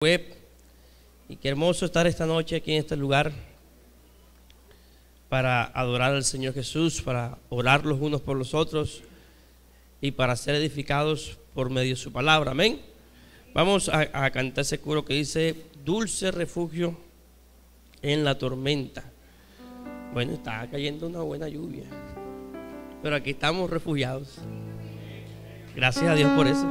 web. Y qué hermoso estar esta noche aquí en este lugar para adorar al Señor Jesús, para orar los unos por los otros y para ser edificados por medio de su palabra. Amén. Vamos a cantar ese coro que dice: dulce refugio en la tormenta. Bueno, está cayendo una buena lluvia, pero aquí estamos refugiados. Gracias a Dios por eso.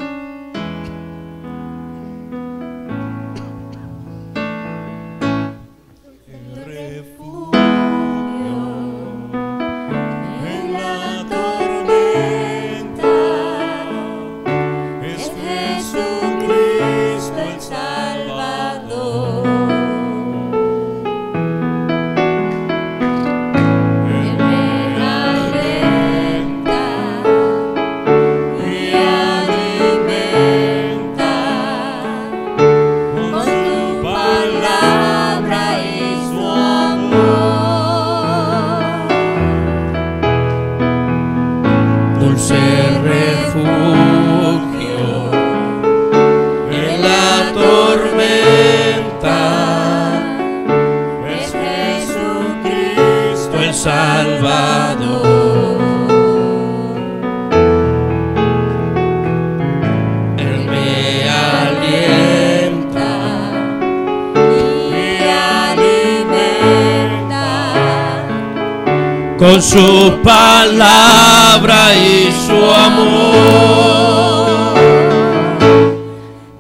Con su palabra y su amor,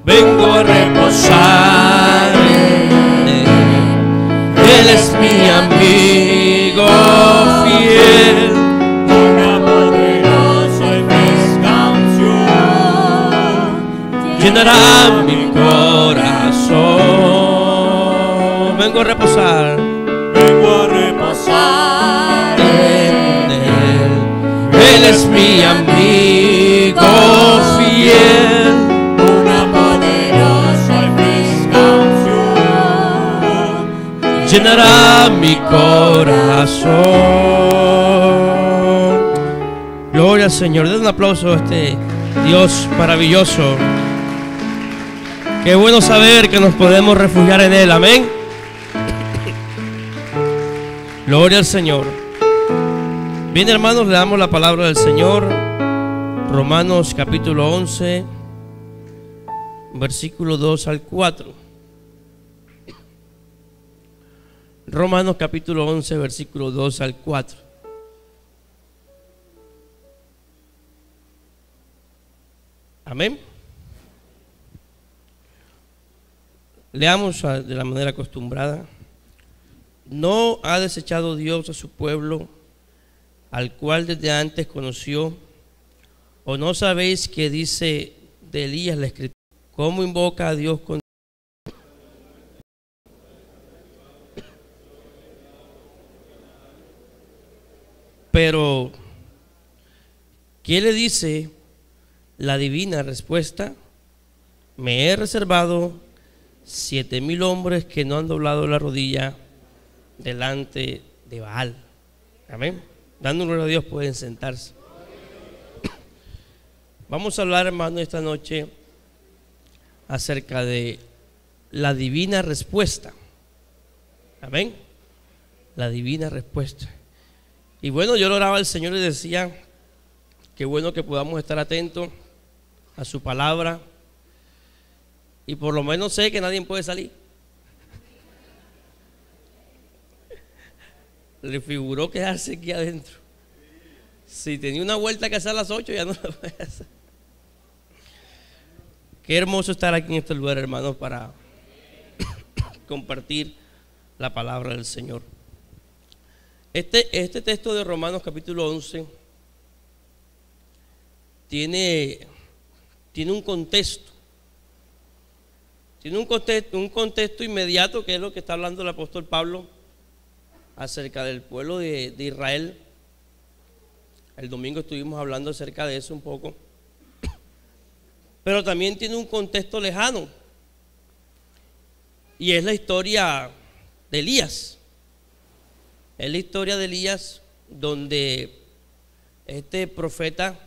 vengo a reposar en Él. Él es mi amigo fiel, una poderosa y fresca unción llenará mi corazón. Vengo a reposar. Vengo a reposar. Él es mi amigo fiel, una poderosa y fresca unción llenará mi corazón. Gloria al Señor. Den un aplauso a este Dios maravilloso. Qué bueno saber que nos podemos refugiar en Él. Amén. Gloria al Señor. Bien, hermanos, le damos la palabra del Señor. Romanos capítulo 11, versículo 2 al 4. Romanos capítulo 11, versículo 2 al 4. Amén. Leamos de la manera acostumbrada. No ha desechado Dios a su pueblo, al cual desde antes conoció. ¿O no sabéis que dice de Elías la Escritura? ¿Cómo invoca a Dios con... Pero, ¿qué le dice la divina respuesta? Me he reservado 7,000 hombres que no han doblado la rodilla delante de Baal. Amén. Dando gloria a Dios, pueden sentarse. Vamos a hablar, hermano, esta noche acerca de la divina respuesta. Amén. La divina respuesta. Y bueno, yo le oraba al Señor y decía: qué bueno que podamos estar atentos a su palabra. Y por lo menos sé que nadie puede salir. Le figuró quedarse aquí adentro. Si tenía una vuelta que hacer a las 8, ya no la voy a hacer. Qué hermoso estar aquí en este lugar, hermanos, para compartir la palabra del Señor. Este texto de Romanos capítulo 11 tiene un contexto. Tiene un contexto inmediato, que es lo que está hablando el apóstol Pablo acerca del pueblo de Israel. El domingo estuvimos hablando acerca de eso un poco. Pero también tiene un contexto lejano, y es la historia de Elías. Es la historia de Elías, donde este profeta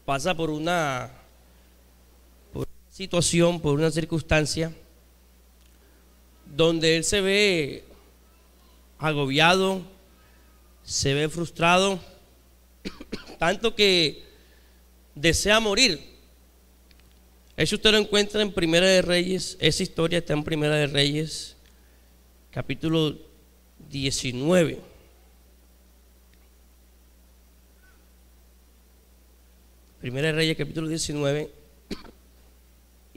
pasa por una situación, por una circunstancia, donde él se ve agobiado, se ve frustrado, tanto que desea morir. Eso usted lo encuentra en Primera de Reyes. Esa historia está en Primera de Reyes, capítulo 19. Primera de Reyes, capítulo 19.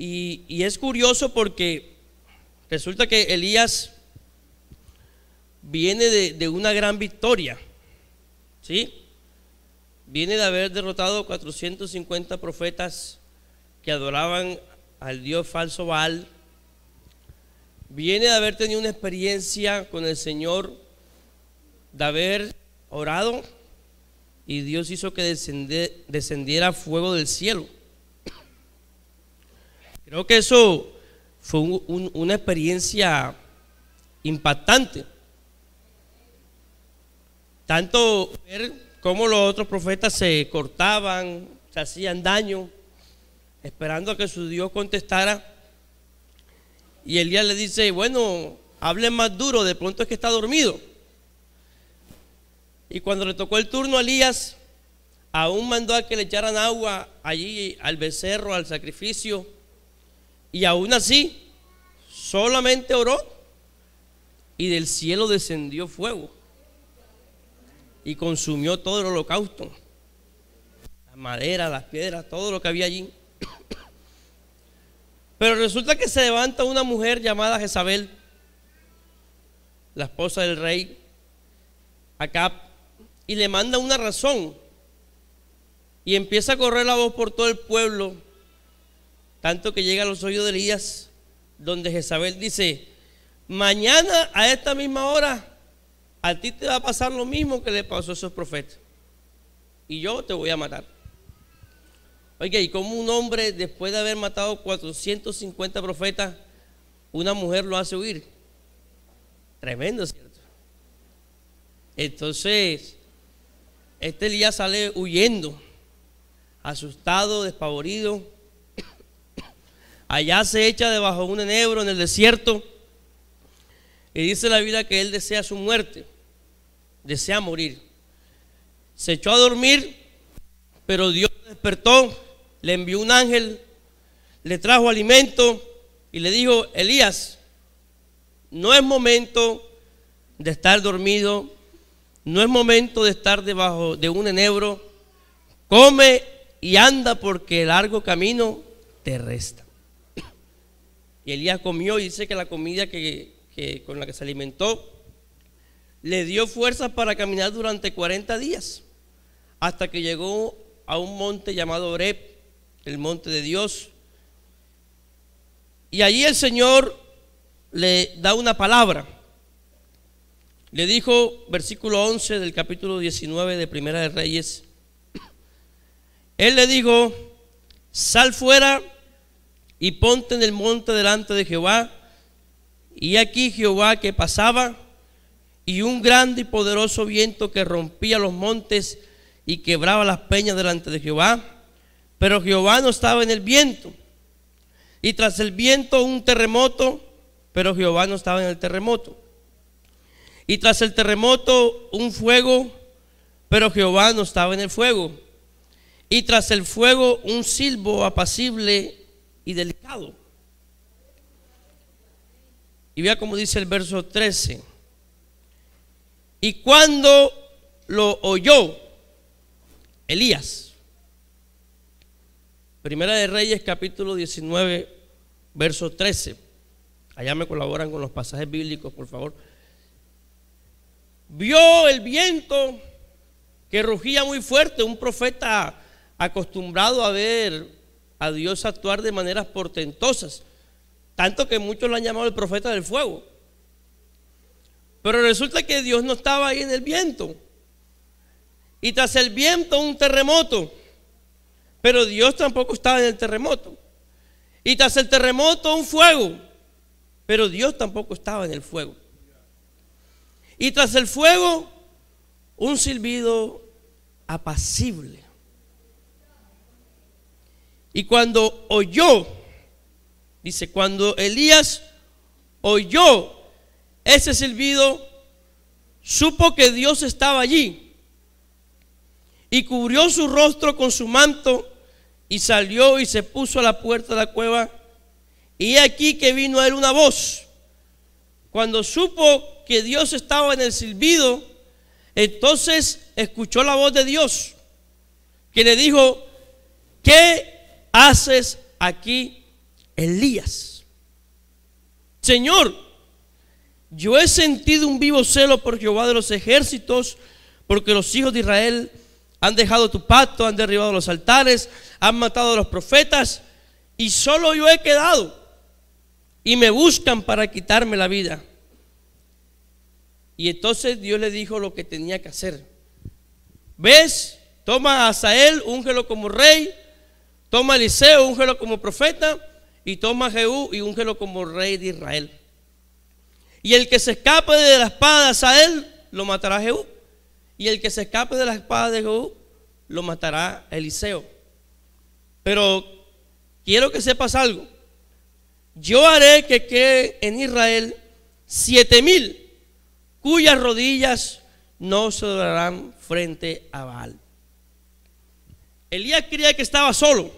Y es curioso porque resulta que Elías viene de una gran victoria, ¿sí? Viene de haber derrotado 450 profetas que adoraban al dios falso Baal. Viene de haber tenido una experiencia con el Señor, de haber orado y Dios hizo que descendiera fuego del cielo. Creo que eso fue una experiencia impactante. Tanto ver cómo los otros profetas se cortaban, se hacían daño, esperando a que su Dios contestara. Y Elías le dice: bueno, hable más duro, de pronto es que está dormido. Y cuando le tocó el turno a Elías, aún mandó a que le echaran agua allí al becerro, al sacrificio. Y aún así, solamente oró y del cielo descendió fuego y consumió todo el holocausto, la madera, las piedras, todo lo que había allí. Pero resulta que se levanta una mujer llamada Jezabel, la esposa del rey Acab, y le manda una razón y empieza a correr la voz por todo el pueblo, tanto que llega a los oídos de Elías, donde Jezabel dice: mañana a esta misma hora a ti te va a pasar lo mismo que le pasó a esos profetas, y yo te voy a matar. Oiga, y como un hombre, después de haber matado 450 profetas, una mujer lo hace huir. Tremendo, ¿cierto? Entonces este Elías sale huyendo, asustado, despavorido. Allá se echa debajo de un enebro en el desierto, y dice la Biblia que él desea su muerte, desea morir. Se echó a dormir, pero Dios lo despertó, le envió un ángel, le trajo alimento y le dijo: Elías, no es momento de estar dormido, no es momento de estar debajo de un enebro, come y anda, porque el largo camino te resta. Y Elías comió, y dice que la comida con la que se alimentó le dio fuerzas para caminar durante 40 días, hasta que llegó a un monte llamado Horeb, el monte de Dios. Y allí el Señor le da una palabra. Le dijo, versículo 11 del capítulo 19 de Primera de Reyes, Él le dijo: sal fuera y ponte en el monte delante de Jehová. Y aquí Jehová que pasaba, y un grande y poderoso viento que rompía los montes y quebraba las peñas delante de Jehová. Pero Jehová no estaba en el viento. Y tras el viento un terremoto, pero Jehová no estaba en el terremoto. Y tras el terremoto un fuego, pero Jehová no estaba en el fuego. Y tras el fuego un silbo apacible y delicado. Y vea cómo dice el verso 13. Y cuando lo oyó Elías, Primera de Reyes capítulo 19 verso 13, allá me colaboran con los pasajes bíblicos, por favor. Vio el viento que rugía muy fuerte, un profeta acostumbrado a ver a Dios actuar de maneras portentosas, tanto que muchos lo han llamado el profeta del fuego. Pero resulta que Dios no estaba ahí en el viento. Y tras el viento un terremoto, pero Dios tampoco estaba en el terremoto. Y tras el terremoto un fuego, pero Dios tampoco estaba en el fuego. Y tras el fuego un silbido apacible. Y cuando oyó Dice, cuando Elías oyó ese silbido, supo que Dios estaba allí y cubrió su rostro con su manto y salió y se puso a la puerta de la cueva. Y aquí que vino a él una voz. Cuando supo que Dios estaba en el silbido, entonces escuchó la voz de Dios, que le dijo, ¿qué haces aquí, Elías? Señor, yo he sentido un vivo celo por Jehová de los ejércitos, porque los hijos de Israel han dejado tu pacto, han derribado los altares, han matado a los profetas, y solo yo he quedado, y me buscan para quitarme la vida. Y entonces Dios le dijo lo que tenía que hacer. ¿Ves? Toma a Asael, úngelo como rey. Toma a Eliseo, úngelo como profeta. Y toma a Jehú y úngelo como rey de Israel. Y el que se escape de la espada de Asael, lo matará Jehú. Y el que se escape de la espada de Jehú, lo matará Eliseo. Pero quiero que sepas algo. Yo haré que quede en Israel 7,000 cuyas rodillas no se doblarán frente a Baal. Elías creía que estaba solo,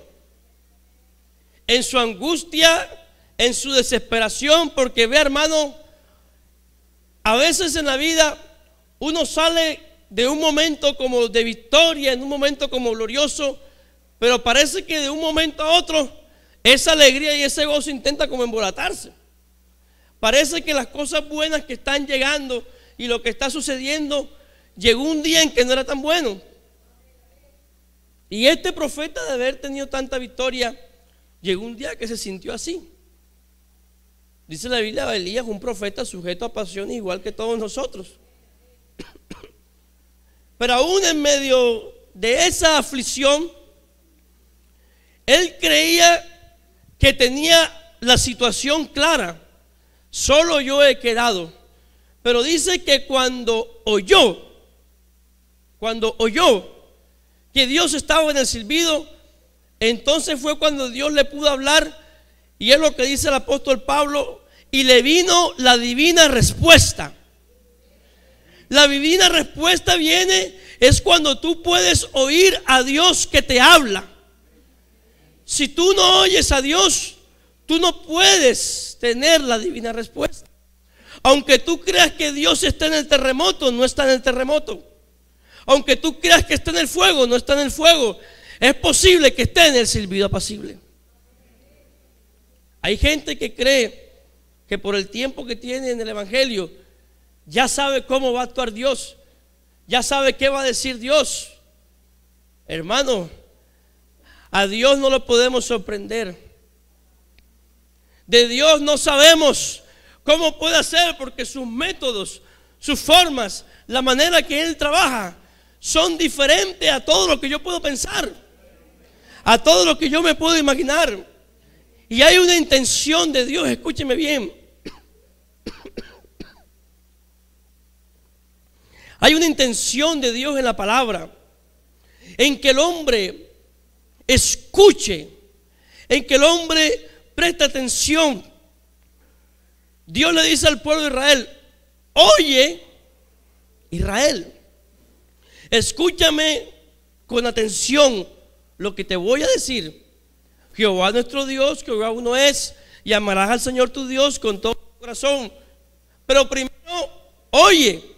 en su angustia, en su desesperación, porque ve, hermano, a veces en la vida uno sale de un momento como de victoria, en un momento como glorioso, pero parece que de un momento a otro esa alegría y ese gozo intenta como embolatarse. Parece que las cosas buenas que están llegando y lo que está sucediendo, llegó un día en que no era tan bueno. Y este profeta, de haber tenido tanta victoria, llegó un día que se sintió así. Dice la Biblia, Elías, un profeta sujeto a pasiones igual que todos nosotros. Pero aún en medio de esa aflicción, él creía que tenía la situación clara. Solo yo he quedado. Pero dice que cuando oyó que Dios estaba en el silbido, entonces fue cuando Dios le pudo hablar. Y es lo que dice el apóstol Pablo, y le vino la divina respuesta. La divina respuesta viene, es cuando tú puedes oír a Dios que te habla. Si tú no oyes a Dios, tú no puedes tener la divina respuesta. Aunque tú creas que Dios está en el terremoto, no está en el terremoto. Aunque tú creas que está en el fuego, no está en el fuego. Es posible que esté en el silbido apacible. Hay gente que cree que por el tiempo que tiene en el evangelio ya sabe cómo va a actuar Dios, ya sabe qué va a decir Dios. Hermano, a Dios no lo podemos sorprender. De Dios no sabemos cómo puede hacer, porque sus métodos, sus formas, la manera que Él trabaja son diferentes a todo lo que yo puedo pensar, a todo lo que yo me puedo imaginar. Y hay una intención de Dios, escúcheme bien. Hay una intención de Dios en la palabra, en que el hombre escuche, en que el hombre preste atención. Dios le dice al pueblo de Israel: oye, Israel, escúchame con atención lo que te voy a decir. Jehová nuestro Dios, Jehová uno es, y amarás al Señor tu Dios con todo tu corazón. Pero primero, oye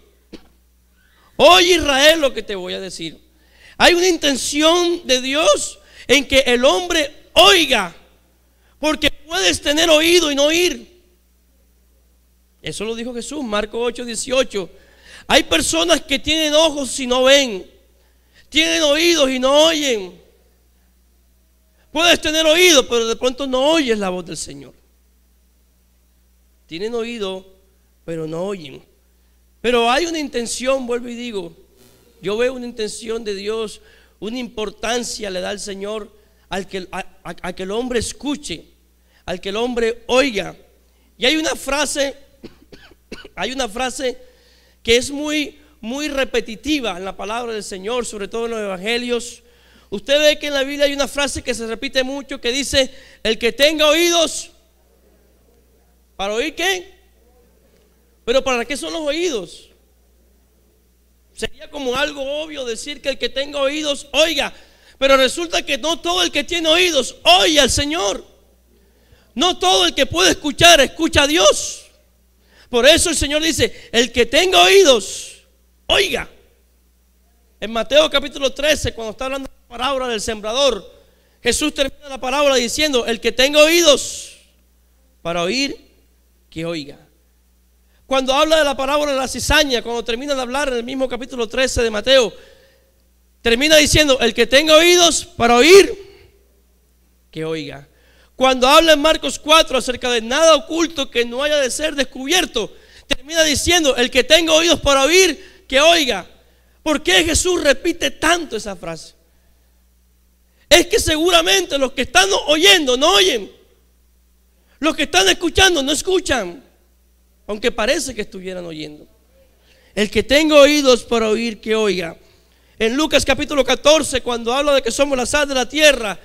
Israel, lo que te voy a decir. Hay una intención de Dios en que el hombre oiga, porque puedes tener oído y no oír. Eso lo dijo Jesús, Marcos 8:18. Hay personas que tienen ojos y no ven, tienen oídos y no oyen. Puedes tener oído, pero de pronto no oyes la voz del Señor. Tienen oído, pero no oyen. Pero hay una intención, vuelvo y digo, yo veo una intención de Dios, una importancia le da el Señor a que el hombre escuche, al que el hombre oiga. Y hay una frase que es muy repetitiva en la palabra del Señor, sobre todo en los evangelios. Usted ve que en la Biblia hay una frase que se repite mucho, que dice: el que tenga oídos, ¿Para oír qué? Pero ¿para qué son los oídos? Sería como algo obvio decir que el que tenga oídos, oiga. Pero resulta que no todo el que tiene oídos oye al Señor. No todo el que puede escuchar, escucha a Dios. Por eso el Señor dice, el que tenga oídos, oiga. En Mateo capítulo 13, cuando está hablando de la parábola del sembrador, Jesús termina la parábola diciendo, el que tenga oídos para oír, que oiga. Cuando habla de la parábola de la cizaña, cuando termina de hablar en el mismo capítulo 13 de Mateo, termina diciendo, el que tenga oídos para oír, que oiga. Cuando habla en Marcos 4 acerca de nada oculto que no haya de ser descubierto, termina diciendo, el que tenga oídos para oír, que oiga. ¿Por qué Jesús repite tanto esa frase? Es que seguramente los que están oyendo no oyen. Los que están escuchando no escuchan, aunque parece que estuvieran oyendo. El que tenga oídos para oír, que oiga. En Lucas capítulo 14, cuando habla de que somos la sal de la tierra,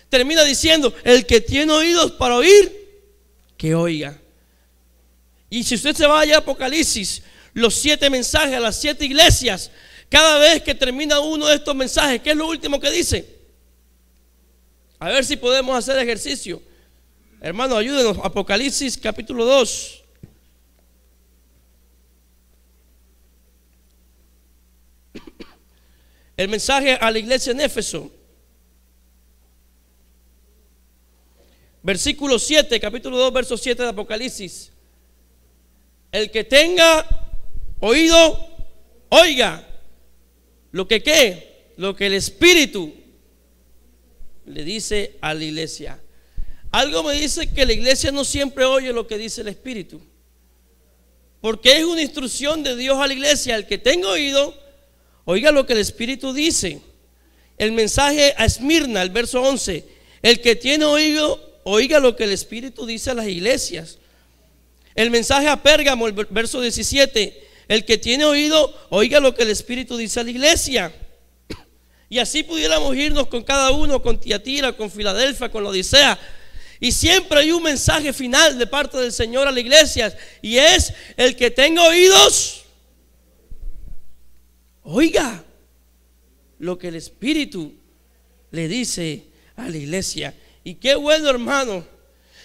termina diciendo, el que tiene oídos para oír, que oiga. Y si usted se va allá a Apocalipsis, los 7 mensajes a las 7 iglesias, cada vez que termina uno de estos mensajes, ¿qué es lo último que dice? A ver si podemos hacer ejercicio. Hermano, ayúdenos. Apocalipsis capítulo 2. El mensaje a la iglesia en Éfeso. Versículo 7, capítulo 2, verso 7 de Apocalipsis. El que tenga oído, oiga. Lo que ¿qué? Lo que el Espíritu le dice a la iglesia. Algo me dice que la iglesia no siempre oye lo que dice el Espíritu, porque es una instrucción de Dios a la iglesia. El que tenga oído, oiga lo que el Espíritu dice. El mensaje a Esmirna, el verso 11. El que tiene oído, oiga lo que el Espíritu dice a las iglesias. El mensaje a Pérgamo, el verso 17. El que tiene oído, oiga lo que el Espíritu dice a la iglesia. Y así pudiéramos irnos con cada uno, con Tiatira, con Filadelfia, con la Odisea. Y siempre hay un mensaje final de parte del Señor a la iglesia, y es: el que tenga oídos, oiga lo que el Espíritu le dice a la iglesia. Y qué bueno, hermano,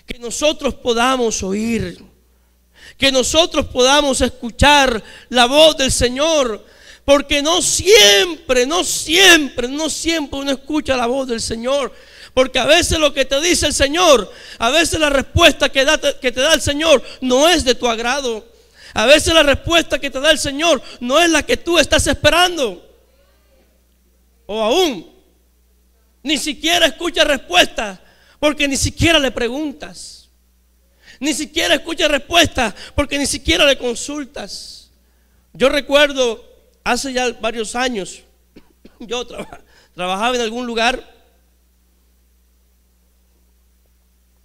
que nosotros podamos oír, que nosotros podamos escuchar la voz del Señor, porque no siempre uno escucha la voz del Señor. Porque a veces lo que te dice el Señor, a veces la respuesta que te da el Señor no es de tu agrado. A veces la respuesta que te da el Señor no es la que tú estás esperando. O aún, ni siquiera escuchas respuesta, porque ni siquiera le preguntas. Ni siquiera escuchas respuesta, porque ni siquiera le consultas. Yo recuerdo hace ya varios años, yo trabajaba en algún lugar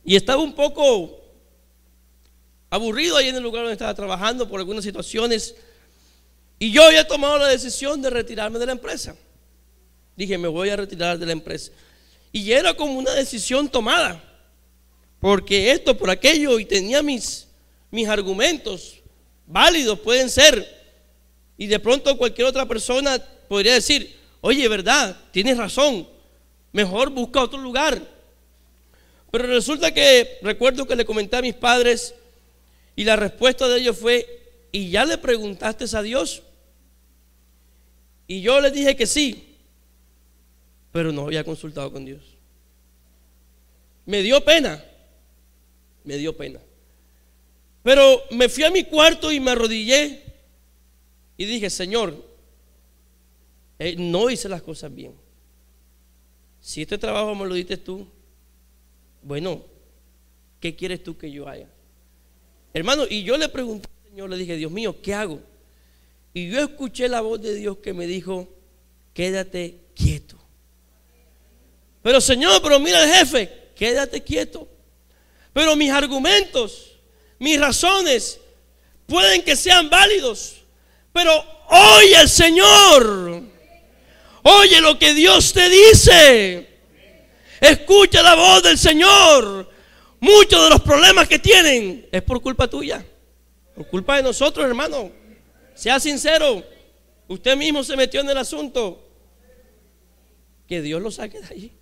y estaba un poco aburrido ahí en el lugar donde estaba trabajando por algunas situaciones. Y yo había tomado la decisión de retirarme de la empresa. Dije, me voy a retirar de la empresa. Y era como una decisión tomada, porque esto, por aquello, y tenía mis argumentos válidos, pueden ser. Y de pronto cualquier otra persona podría decir, oye, verdad, tienes razón, mejor busca otro lugar. Pero resulta que recuerdo que le comenté a mis padres, y la respuesta de ellos fue: ¿y ya le preguntaste a Dios? Y yo les dije que sí, pero no había consultado con Dios. Me dio pena. Pero me fui a mi cuarto y me arrodillé y dije: Señor, no hice las cosas bien. Si este trabajo me lo diste tú, bueno, ¿qué quieres tú que yo haga? Hermano, y yo le pregunté al Señor, le dije: Dios mío, ¿qué hago? Y yo escuché la voz de Dios que me dijo: quédate quieto. Pero Señor, pero mira el jefe, quédate quieto. Pero mis argumentos, mis razones pueden que sean válidos, pero oye al Señor, oye lo que Dios te dice. Escucha la voz del Señor. Muchos de los problemas que tienen es por culpa tuya, por culpa de nosotros, hermano. Sea sincero, usted mismo se metió en el asunto. Que Dios lo saque de allí.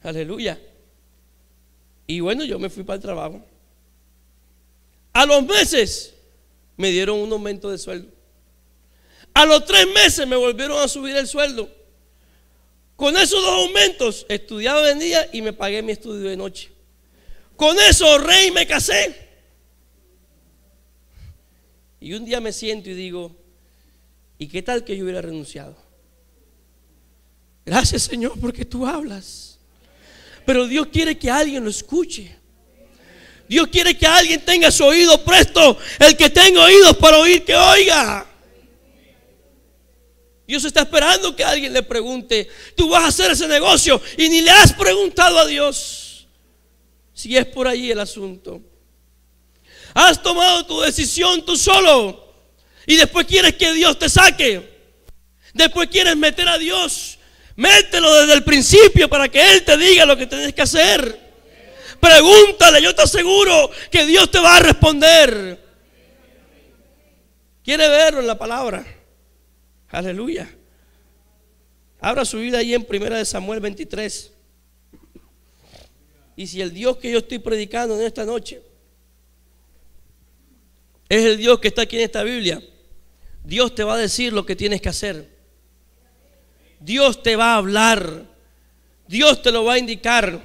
Aleluya. Y bueno, yo me fui para el trabajo. A los meses me dieron un aumento de sueldo. A los 3 meses me volvieron a subir el sueldo. Con esos 2 aumentos estudiaba de día y me pagué mi estudio de noche. Con eso ahorré y me casé. Y un día me siento y digo, ¿y qué tal que yo hubiera renunciado? Gracias, Señor, porque tú hablas. Pero Dios quiere que alguien lo escuche. Dios quiere que alguien tenga su oído presto. El que tenga oídos para oír, que oiga. Dios está esperando que alguien le pregunte, tú vas a hacer ese negocio y ni le has preguntado a Dios si es por allí el asunto. Has tomado tu decisión tú solo y después quieres que Dios te saque. Después quieres meter a Dios. Mételo desde el principio para que Él te diga lo que tienes que hacer. Pregúntale, yo te aseguro que Dios te va a responder. ¿Quiere verlo en la palabra? Aleluya. Abra su vida ahí en 1 Samuel 23. Y si el Dios que yo estoy predicando en esta noche es el Dios que está aquí en esta Biblia, Dios te va a decir lo que tienes que hacer. Dios te va a hablar. Dios te lo va a indicar.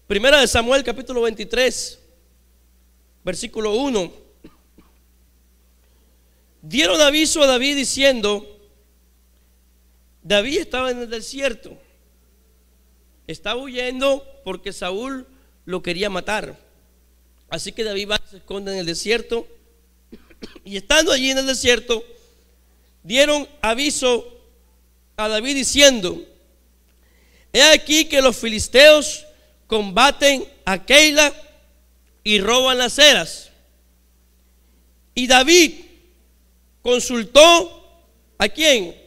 1 Samuel capítulo 23, versículo 1. Dieron aviso a David diciendo, David estaba en el desierto, estaba huyendo porque Saúl lo quería matar. Así que David va y se esconde en el desierto. Y estando allí en el desierto, dieron aviso a David diciendo, he aquí que los filisteos combaten a Keila y roban las eras. Y David consultó ¿a quién?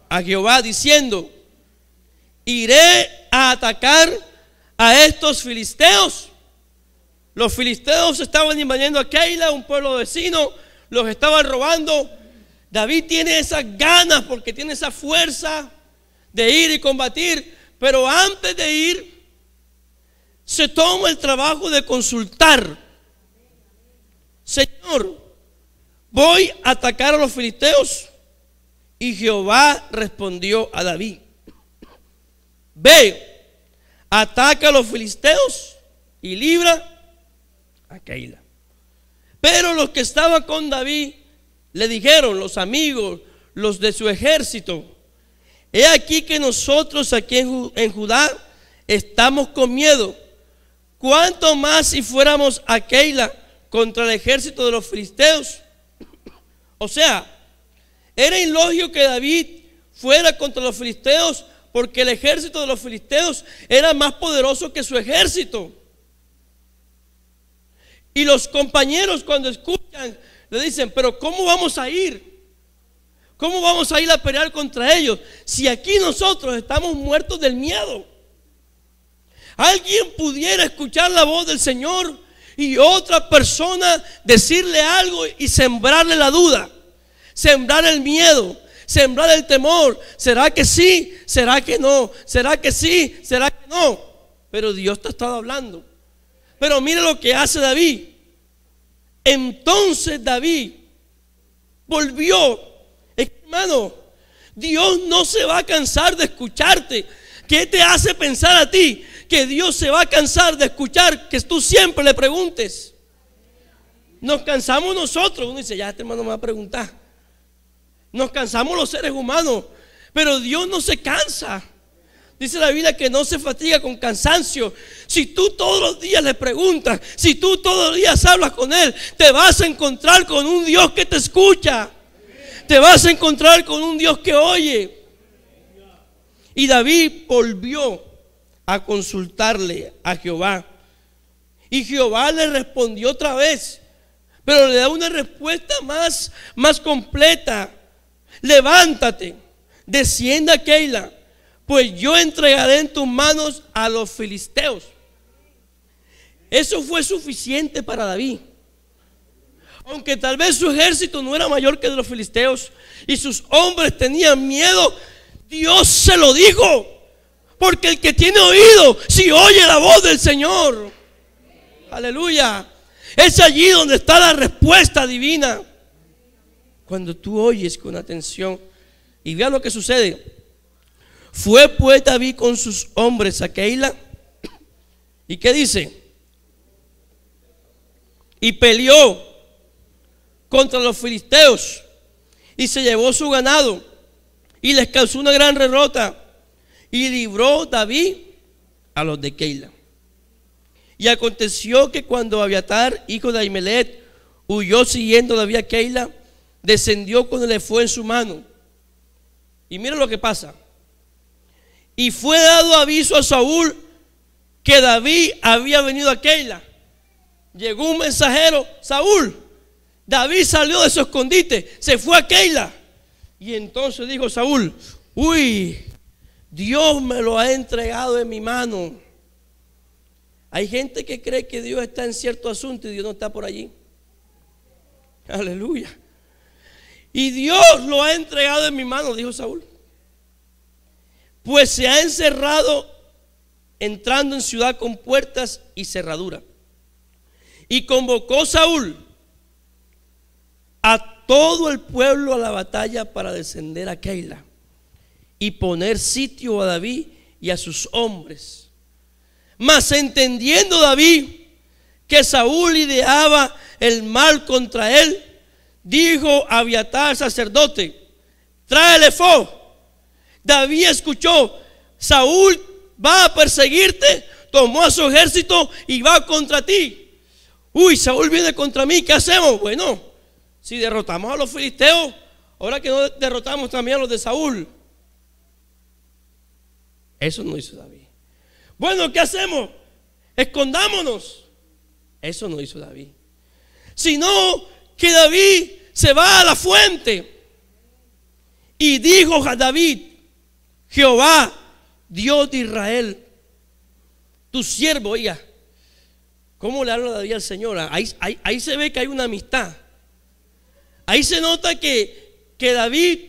A Jehová, diciendo, iré a atacar a estos filisteos. Los filisteos estaban invadiendo a Keila, un pueblo vecino, los estaban robando. David tiene esas ganas porque tiene esa fuerza de ir y combatir, pero antes de ir se toma el trabajo de consultar. Señor, voy a atacar a los filisteos. Y Jehová respondió a David, ve, ataca a los filisteos y libra a Keila. Pero los que estaban con David le dijeron, los amigos, los de su ejército, he aquí que nosotros aquí en Judá estamos con miedo. ¿Cuánto más si fuéramos a Keila contra el ejército de los filisteos? O sea, era ilógico que David fuera contra los filisteos porque el ejército de los filisteos era más poderoso que su ejército. Y los compañeros cuando escuchan le dicen, pero ¿cómo vamos a ir? ¿Cómo vamos a ir a pelear contra ellos si aquí nosotros estamos muertos del miedo? Alguien pudiera escuchar la voz del Señor y otra persona decirle algo y sembrarle la duda, sembrar el miedo, sembrar el temor. ¿Será que sí? ¿Será que no? ¿Será que sí? ¿Será que no? Pero Dios te ha estado hablando. Pero mire lo que hace David. Entonces David volvió. Hermano, Dios no se va a cansar de escucharte. ¿Qué te hace pensar a ti que Dios se va a cansar de escuchar que tú siempre le preguntes? Nos cansamos nosotros. Uno dice, ya este hermano me va a preguntar. Nos cansamos los seres humanos, pero Dios no se cansa. Dice la Biblia que no se fatiga con cansancio. Si tú todos los días le preguntas, si tú todos los días hablas con Él, te vas a encontrar con un Dios que te escucha. Te vas a encontrar con un Dios que oye. Y David volvió a consultarle a Jehová. Y Jehová le respondió otra vez, pero le da una respuesta más completa. Levántate, descienda a Keila, pues yo entregaré en tus manos a los filisteos. Eso fue suficiente para David. Aunque tal vez su ejército no era mayor que el de los filisteos y sus hombres tenían miedo, Dios se lo dijo. Porque el que tiene oído, si oye la voz del Señor. Aleluya. Es allí donde está la respuesta divina. Cuando tú oyes con atención. Y vea lo que sucede. Fue pues David con sus hombres a Keila. ¿Y qué dice? Y peleó contra los filisteos y se llevó su ganado y les causó una gran derrota y libró David a los de Keila. Y aconteció que cuando Abiatar, hijo de Ahimelech, huyó siguiendo David a Keila, descendió con el efod en su mano. Y mira lo que pasa. Y fue dado aviso a Saúl que David había venido a Keila. Llegó un mensajero: Saúl, David salió de su escondite, se fue a Keila. Y entonces dijo Saúl: uy, Dios me lo ha entregado en mi mano. Hay gente que cree que Dios está en cierto asunto y Dios no está por allí. Aleluya. Y Dios lo ha entregado en mi mano, dijo Saúl. Pues se ha encerrado entrando en ciudad con puertas y cerradura. Y convocó Saúl a todo el pueblo a la batalla para descender a Keila y poner sitio a David y a sus hombres. Mas entendiendo David que Saúl ideaba el mal contra él, dijo a Abiatar sacerdote: trae el efod. David escuchó: Saúl va a perseguirte, tomó a su ejército y va contra ti. Uy, Saúl viene contra mí, ¿qué hacemos? Bueno, si derrotamos a los filisteos, ahora que no derrotamos también a los de Saúl. Eso no hizo David. Bueno, ¿qué hacemos? Escondámonos. Eso no hizo David. Sino que David se va a la fuente. Y dijo a David: Jehová, Dios de Israel, tu siervo. Oiga, ¿cómo le habla David al Señor? Ahí se ve que hay una amistad. Ahí se nota que David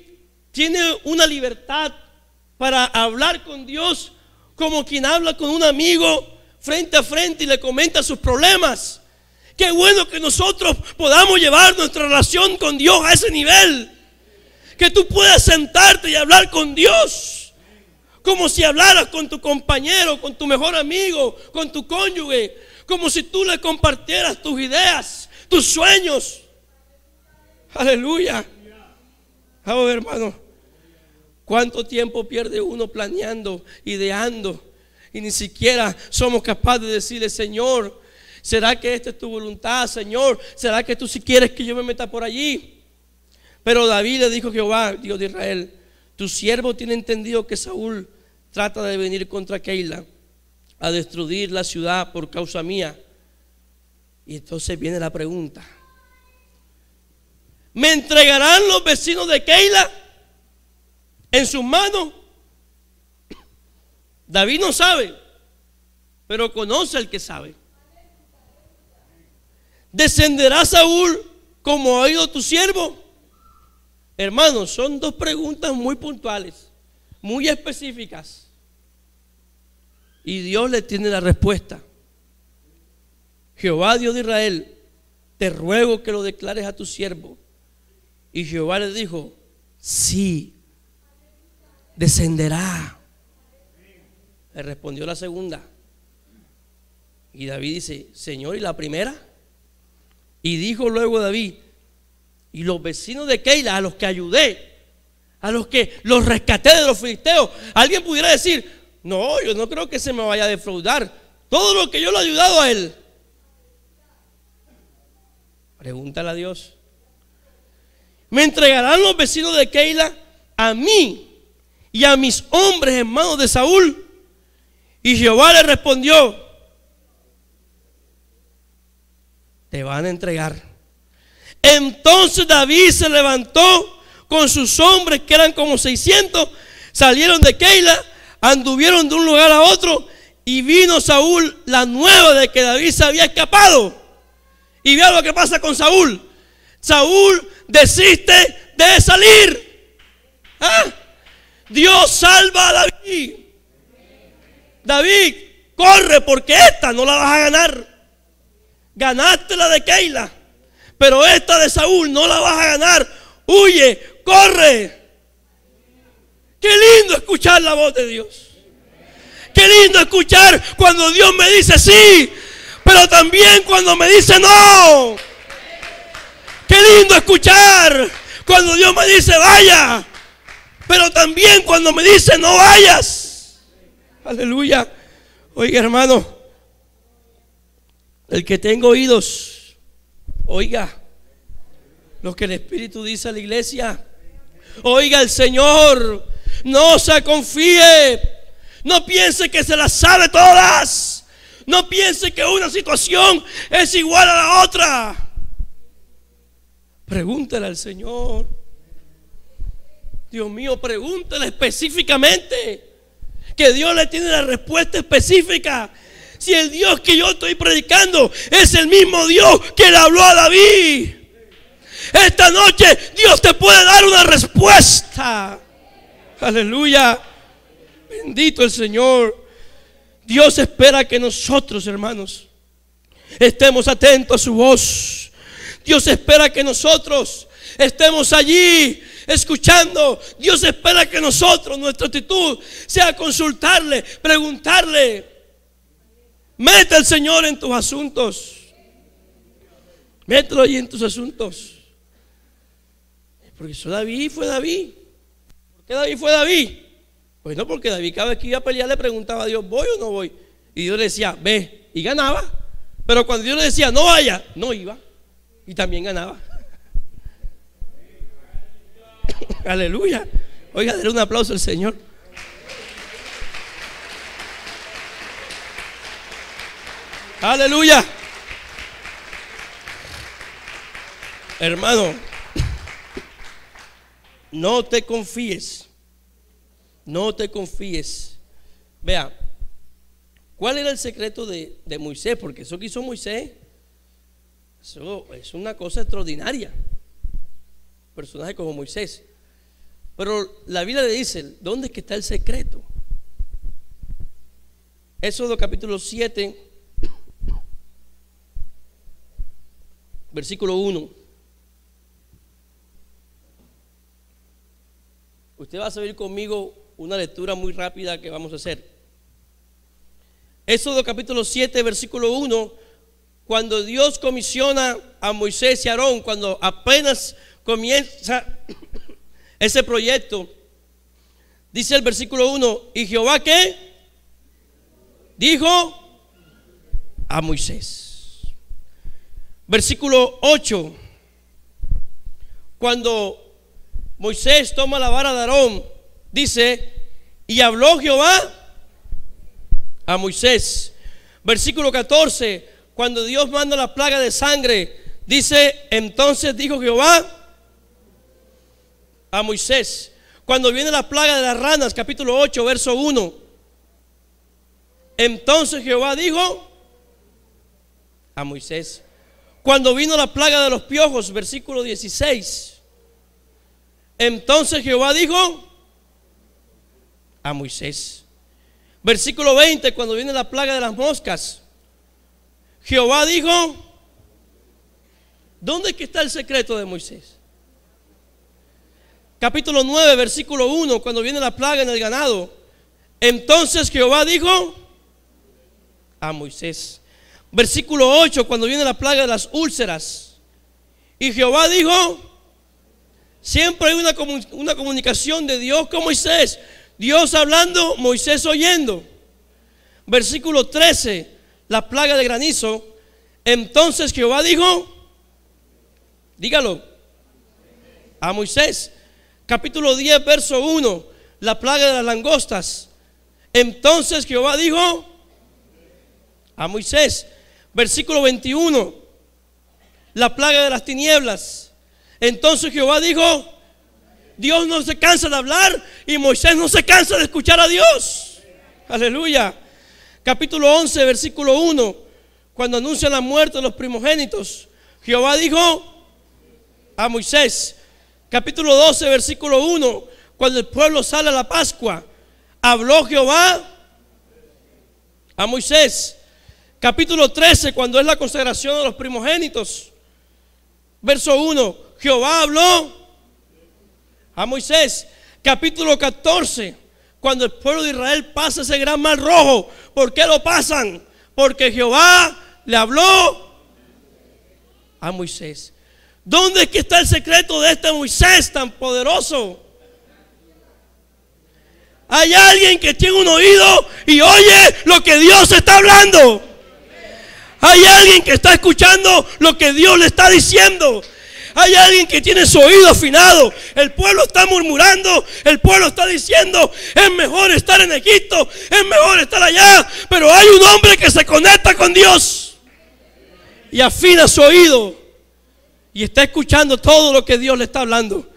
tiene una libertad para hablar con Dios como quien habla con un amigo frente a frente y le comenta sus problemas. Qué bueno que nosotros podamos llevar nuestra relación con Dios a ese nivel. Que tú puedas sentarte y hablar con Dios como si hablaras con tu compañero, con tu mejor amigo, con tu cónyuge, como si tú le compartieras tus ideas, tus sueños. Aleluya. Oh, hermano, ¿cuánto tiempo pierde uno planeando, ideando? Y ni siquiera somos capaces de decirle: Señor, ¿será que esta es tu voluntad, Señor? ¿Será que tú si quieres que yo me meta por allí? Pero David le dijo a Jehová, Dios de Israel: tu siervo tiene entendido que Saúl trata de venir contra Keila a destruir la ciudad por causa mía. Y entonces viene la pregunta: ¿me entregarán los vecinos de Keila en sus manos? David no sabe, pero conoce al que sabe. ¿Descenderá Saúl como ha oído tu siervo? Hermanos, son dos preguntas muy puntuales, muy específicas. Y Dios le tiene la respuesta. Jehová, Dios de Israel, te ruego que lo declares a tu siervo. Y Jehová le dijo: sí, descenderá. Le respondió la segunda. Y David dice: Señor, ¿y la primera? Y dijo luego David: y los vecinos de Keila, a los que ayudé, a los que los rescaté de los filisteos. Alguien pudiera decir: no, yo no creo que se me vaya a defraudar todo lo que yo le he ayudado a él. Pregúntale a Dios: ¿me entregarán los vecinos de Keila a mí y a mis hombres en manos de Saúl? Y Jehová le respondió: te van a entregar. Entonces David se levantó con sus hombres, que eran como 600, salieron de Keila, anduvieron de un lugar a otro y vino Saúl la nueva de que David se había escapado. Y vea lo que pasa con Saúl. Saúl desiste de salir. Dios salva a David. David, corre porque esta no la vas a ganar. Ganaste la de Keila, pero esta de Saúl no la vas a ganar. Huye, corre. Qué lindo escuchar la voz de Dios. Qué lindo escuchar cuando Dios me dice sí, pero también cuando me dice no. Qué lindo escuchar cuando Dios me dice vaya, pero también cuando me dice no vayas. Aleluya. Oiga, hermano, el que tenga oídos, oiga lo que el Espíritu dice a la iglesia. Oiga el Señor. No se confíe. No piense que se las sabe todas. No piense que una situación es igual a la otra. Pregúntele al Señor. Dios mío, pregúntele específicamente, que Dios le tiene la respuesta específica. Si el Dios que yo estoy predicando es el mismo Dios que le habló a David, esta noche Dios te puede dar una respuesta. Aleluya. Bendito el Señor. Dios espera que nosotros, hermanos, estemos atentos a su voz. Dios espera que nosotros estemos allí escuchando. Dios espera que nosotros, nuestra actitud sea consultarle, preguntarle. Mete al Señor en tus asuntos. Mételo allí en tus asuntos. Porque eso David fue David. ¿Por qué David fue David? Pues no, porque David cada vez que iba a pelear le preguntaba a Dios, ¿voy o no voy? Y Dios le decía, ve, y ganaba. Pero cuando Dios le decía, no vaya, no iba, y también ganaba. Aleluya. Oiga, denle un aplauso al Señor. Aleluya. Hermano, no te confíes. No te confíes. Vea, ¿cuál era el secreto de Moisés? Porque eso que hizo Moisés, eso es una cosa extraordinaria. Un personaje como Moisés. Pero la Biblia le dice, ¿dónde es que está el secreto? Éxodo capítulo 7, versículo 1. Usted va a seguir conmigo una lectura muy rápida que vamos a hacer. Éxodo capítulo 7, versículo 1. Cuando Dios comisiona a Moisés y a Aarón, cuando apenas comienza ese proyecto, dice el versículo 1, ¿y Jehová qué? Dijo a Moisés. Versículo 8, cuando Moisés toma la vara de Aarón, dice, y habló Jehová a Moisés. Versículo 14, cuando Dios manda la plaga de sangre, dice, entonces dijo Jehová a Moisés. Cuando viene la plaga de las ranas, capítulo 8, verso 1, entonces Jehová dijo a Moisés. Cuando vino la plaga de los piojos, versículo 16, entonces Jehová dijo a Moisés. Versículo 20, cuando viene la plaga de las moscas, Jehová dijo. ¿Dónde es que está el secreto de Moisés? Capítulo 9, versículo 1, cuando viene la plaga en el ganado, entonces Jehová dijo a Moisés. Versículo 8, cuando viene la plaga de las úlceras, y Jehová dijo. Siempre hay una comunicación de Dios con Moisés. Dios hablando, Moisés oyendo. Versículo 13, la plaga de granizo. Entonces Jehová dijo, dígalo, a Moisés. Capítulo 10, verso 1, la plaga de las langostas. Entonces Jehová dijo a Moisés. Versículo 21, la plaga de las tinieblas. Entonces Jehová dijo. Dios no se cansa de hablar y Moisés no se cansa de escuchar a Dios. Aleluya. Capítulo 11, versículo 1. Cuando anuncian la muerte de los primogénitos, Jehová dijo a Moisés. Capítulo 12, versículo 1. Cuando el pueblo sale a la Pascua, habló Jehová a Moisés. Capítulo 13, cuando es la consagración de los primogénitos, verso 1, Jehová habló a Moisés. Capítulo 14, cuando el pueblo de Israel pasa ese gran mar rojo. ¿Por qué lo pasan? Porque Jehová le habló a Moisés. ¿Dónde es que está el secreto de este Moisés tan poderoso? Hay alguien que tiene un oído y oye lo que Dios está hablando. Hay alguien que está escuchando lo que Dios le está diciendo. Hay alguien que tiene su oído afinado. El pueblo está murmurando, el pueblo está diciendo: es mejor estar en Egipto, es mejor estar allá. Pero hay un hombre que se conecta con Dios y afina su oído y está escuchando todo lo que Dios le está hablando.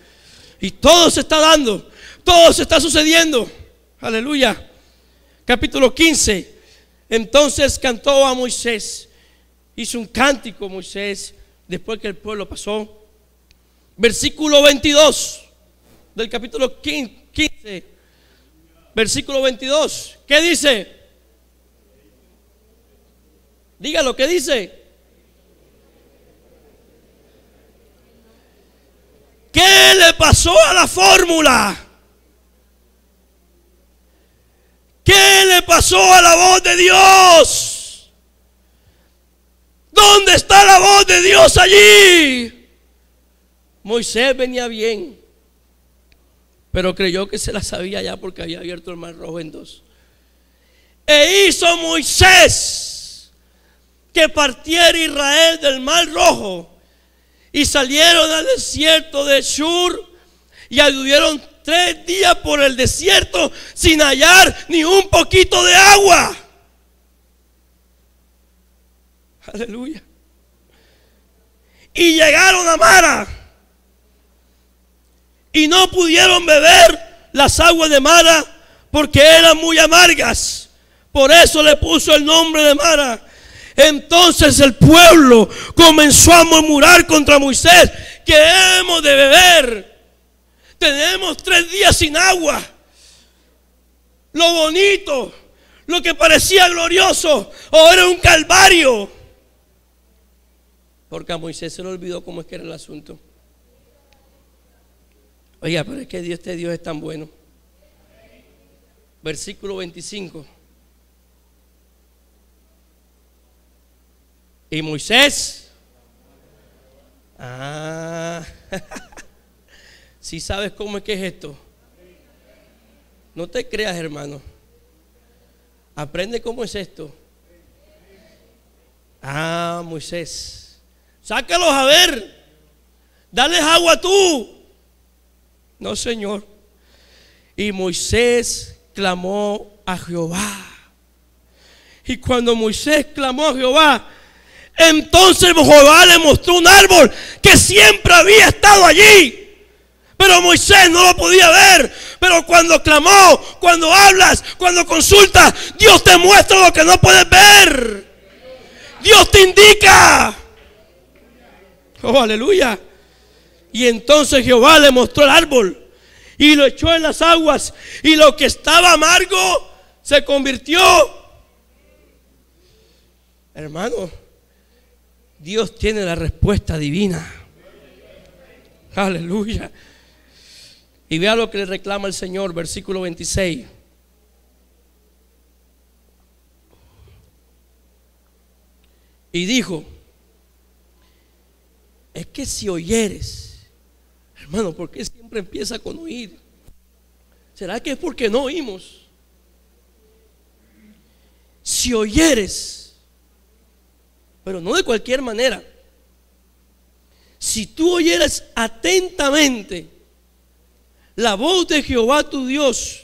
Y todo se está dando, todo se está sucediendo. Aleluya. Capítulo 15. Entonces cantó a Moisés. Hizo un cántico Moisés después que el pueblo pasó. Versículo 22 del capítulo 15. Versículo 22. ¿Qué dice? Dígalo, ¿qué dice? ¿Qué le pasó a la fórmula? ¿Qué le pasó a la voz de Dios? ¿Dónde está la voz de Dios allí? Moisés venía bien, pero creyó que se la sabía ya porque había abierto el mar rojo en dos. E hizo Moisés que partiera Israel del mar rojo, y salieron al desierto de Shur, y anduvieron 3 días por el desierto sin hallar ni un poquito de agua. Aleluya. Y llegaron a Mara y no pudieron beber las aguas de Mara porque eran muy amargas. Por eso le puso el nombre de Mara. Entonces el pueblo comenzó a murmurar contra Moisés: ¿qué hemos de beber? Tenemos 3 días sin agua. Lo bonito, lo que parecía glorioso, ahora era un calvario. Porque a Moisés se le olvidó cómo es que era el asunto. Oiga, pero es que este Dios es tan bueno. Versículo 25. Y Moisés, si sabes cómo es que es esto. No te creas, hermano. Aprende cómo es esto. Moisés, sácalos a ver. Dales agua tú. No, Señor. Y Moisés clamó a Jehová. Y cuando Moisés clamó a Jehová, entonces Jehová le mostró un árbol que siempre había estado allí. Pero Moisés no lo podía ver. Pero cuando clamó, cuando hablas, cuando consultas, Dios te muestra lo que no puedes ver. Dios te indica. Oh, aleluya. Y entonces Jehová le mostró el árbol y lo echó en las aguas, y lo que estaba amargo se convirtió. Hermano, Dios tiene la respuesta divina. Aleluya. Y vea lo que le reclama el Señor, versículo 26. Y dijo: es que si oyeres, hermano, ¿por qué siempre empieza con oír? ¿Será que es porque no oímos? Si oyeres, pero no de cualquier manera. Si tú oyeres atentamente la voz de Jehová tu Dios,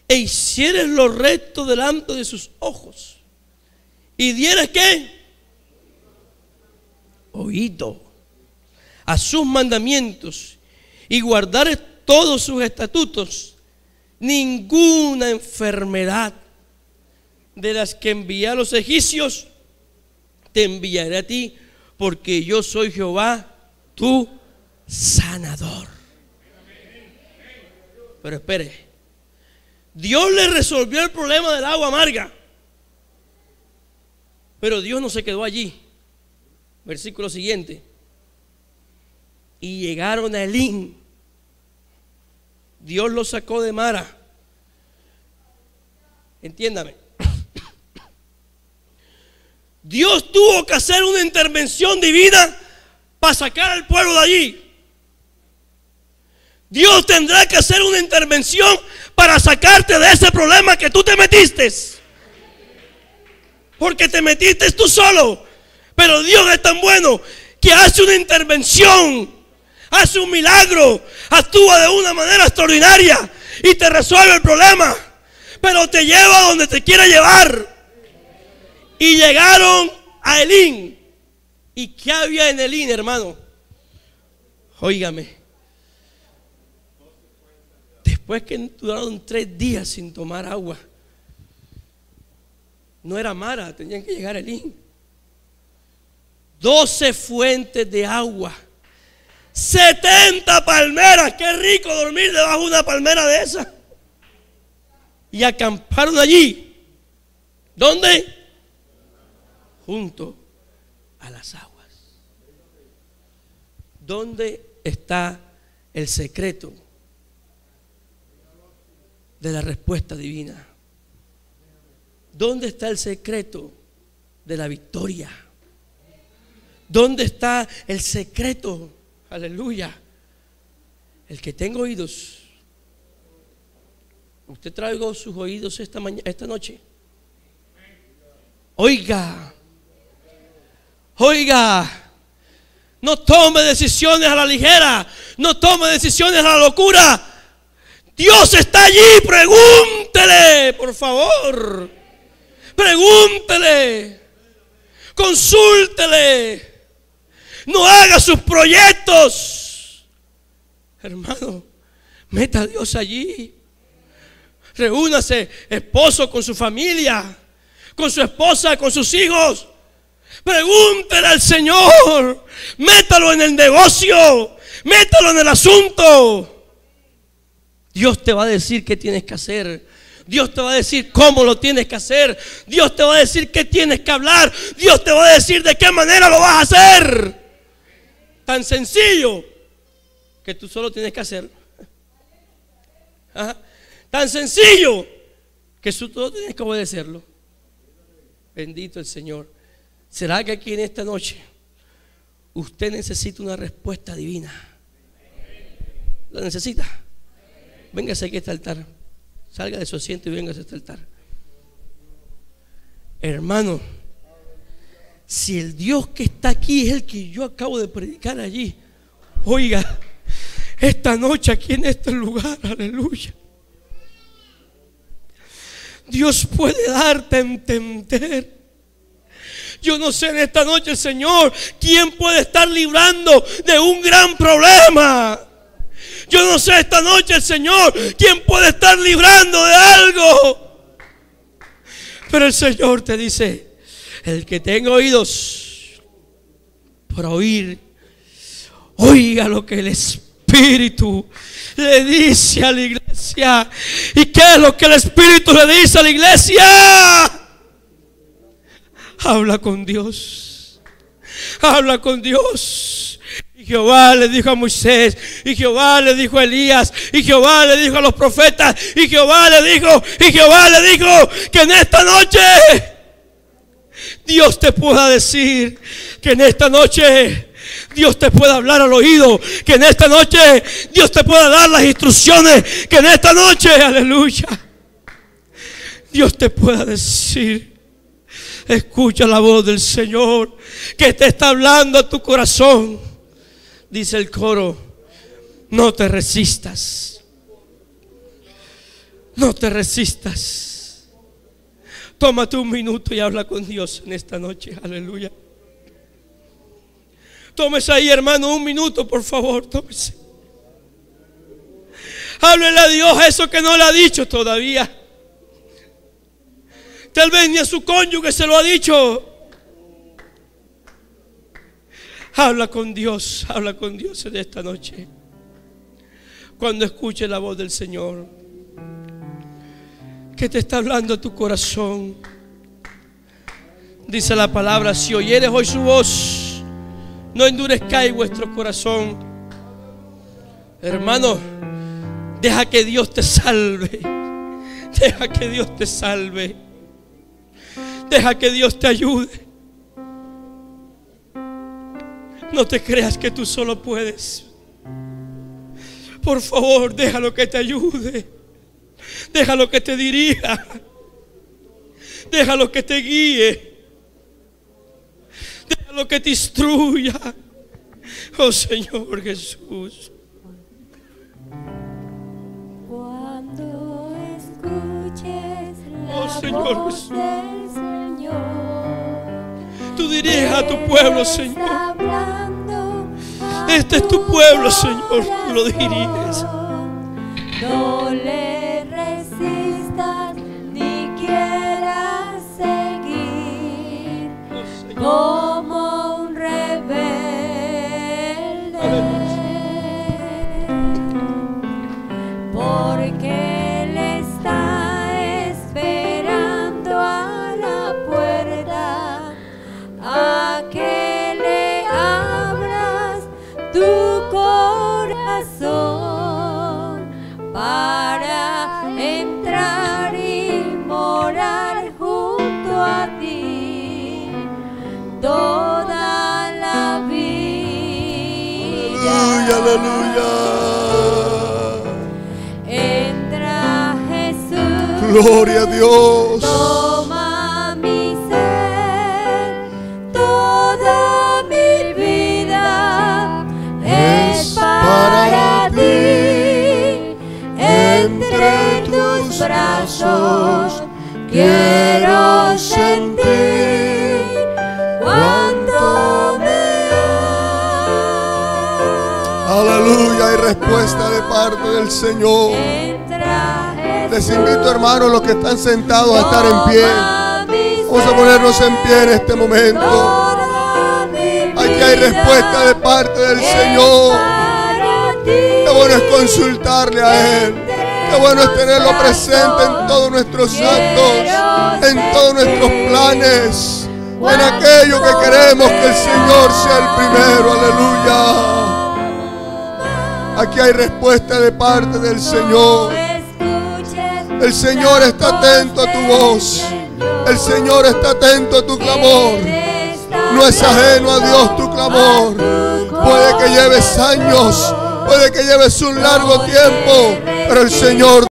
e hicieres lo recto delante de sus ojos, y dieres ¿qué? Oído a sus mandamientos, y guardares todos sus estatutos ninguna enfermedad de las que envié a los egipcios te enviaré a ti, porque yo soy Jehová, tu sanador. Pero espere, Dios le resolvió el problema del agua amarga, pero Dios no se quedó allí. Versículo siguiente: y llegaron a Elín. Dios los sacó de Mara. Entiéndame, Dios tuvo que hacer una intervención divina para sacar al pueblo de allí. Dios tendrá que hacer una intervención para sacarte de ese problema que tú te metiste, porque te metiste tú solo. Pero Dios es tan bueno que hace una intervención, hace un milagro, actúa de una manera extraordinaria y te resuelve el problema, pero te lleva a donde te quiere llevar. Y llegaron a Elín. ¿Y qué había en Elín, hermano? Óigame, después que duraron 3 días sin tomar agua, no era Mara, tenían que llegar a Elín. 12 fuentes de agua, 70 palmeras. Qué rico dormir debajo de una palmera de esa. Y acamparon allí. ¿Dónde? Junto a las aguas. ¿Dónde está el secreto de la respuesta divina? ¿Dónde está el secreto de la victoria? ¿Dónde está el secreto? Aleluya. El que tenga oídos, usted traigo sus oídos esta noche. Oiga, oiga, no tome decisiones a la ligera, no tome decisiones a la locura. Dios está allí, pregúntele, por favor, pregúntele, consúltele, no haga sus proyectos. Hermano, meta a Dios allí. Reúnase, esposo, con su familia, con su esposa, con sus hijos. Pregúntele al Señor. Métalo en el negocio, métalo en el asunto. Dios te va a decir qué tienes que hacer. Dios te va a decir cómo lo tienes que hacer. Dios te va a decir qué tienes que hablar. Dios te va a decir de qué manera lo vas a hacer. Tan sencillo que tú solo tienes que hacer. Ajá. Tan sencillo que tú solo tienes que obedecerlo. Bendito el Señor. ¿Será que aquí en esta noche usted necesita una respuesta divina? ¿La necesita? Véngase aquí a este altar. Salga de su asiento y véngase a este altar. Hermano, si el Dios que está aquí es el que yo acabo de predicar allí, oiga, esta noche aquí en este lugar, aleluya, Dios puede darte a entender. Yo no sé en esta noche, Señor, quién puede estar librando de un gran problema. Yo no sé esta noche, el Señor, quién puede estar librando de algo. Pero el Señor te dice: el que tenga oídos para oír, oiga lo que el Espíritu le dice a la iglesia. ¿Y qué es lo que el Espíritu le dice a la iglesia? Habla con Dios. Habla con Dios. Y Jehová le dijo a Moisés, y Jehová le dijo a Elías, y Jehová le dijo a los profetas, y Jehová le dijo que en esta noche Dios te pueda decir, que en esta noche Dios te pueda hablar al oído, que en esta noche Dios te pueda dar las instrucciones, que en esta noche, aleluya, Dios te pueda decir. Escucha la voz del Señor que te está hablando a tu corazón. Dice el coro: no te resistas, no te resistas. Tómate un minuto y habla con Dios en esta noche, aleluya. Tómese ahí, hermano, un minuto, por favor, tómese. Háblele a Dios eso que no le ha dicho todavía. Tal vez ni a su cónyuge se lo ha dicho. Habla con Dios en esta noche. Cuando escuche la voz del Señor, que te está hablando a tu corazón. Dice la palabra: si oyeres hoy su voz, no endurezcáis vuestro corazón. Hermano, deja que Dios te salve. Deja que Dios te salve. Deja que Dios te ayude. No te creas que tú solo puedes. Por favor, déjalo que te ayude. Déjalo que te dirija. Déjalo que te guíe. Déjalo que te instruya. Oh Señor Jesús. Cuando escuches Oh la Señor voz Jesús, del Señor, tú dirijas a tu pueblo, está Señor. hablando a Este es tu pueblo, Señor. Tú lo diriges. No le resistas ni quieras seguir Oh Señor. como un rebelde. Porque Él está esperando a la puerta a que le abras tu corazón para entrar y morar junto a ti toda la vida. Aleluya, aleluya. Entra Jesús, Gloria a Dios. toma mi ser, toda mi vida es para ti. Entre tus brazos quiero sentir cuánto me amas. Aleluya, hay respuesta de parte del Señor. Entra Jesús, Les invito, hermanos, los que están sentados, a estar en pie. toma mi Vamos a ser, ponernos en pie en este momento. toda mi Aquí hay vida respuesta de parte del es Señor. para ti. Qué bueno es consultarle a Él. Qué bueno es tenerlo presente en todos nuestros actos, en todos nuestros planes, en aquello que queremos que el Señor sea el primero. Aleluya. Aquí hay respuesta de parte del Señor. El Señor está atento a tu voz. El Señor está atento a tu clamor. No es ajeno a Dios tu clamor. Puede que lleves años, puede que lleves un largo tiempo, pero el Señor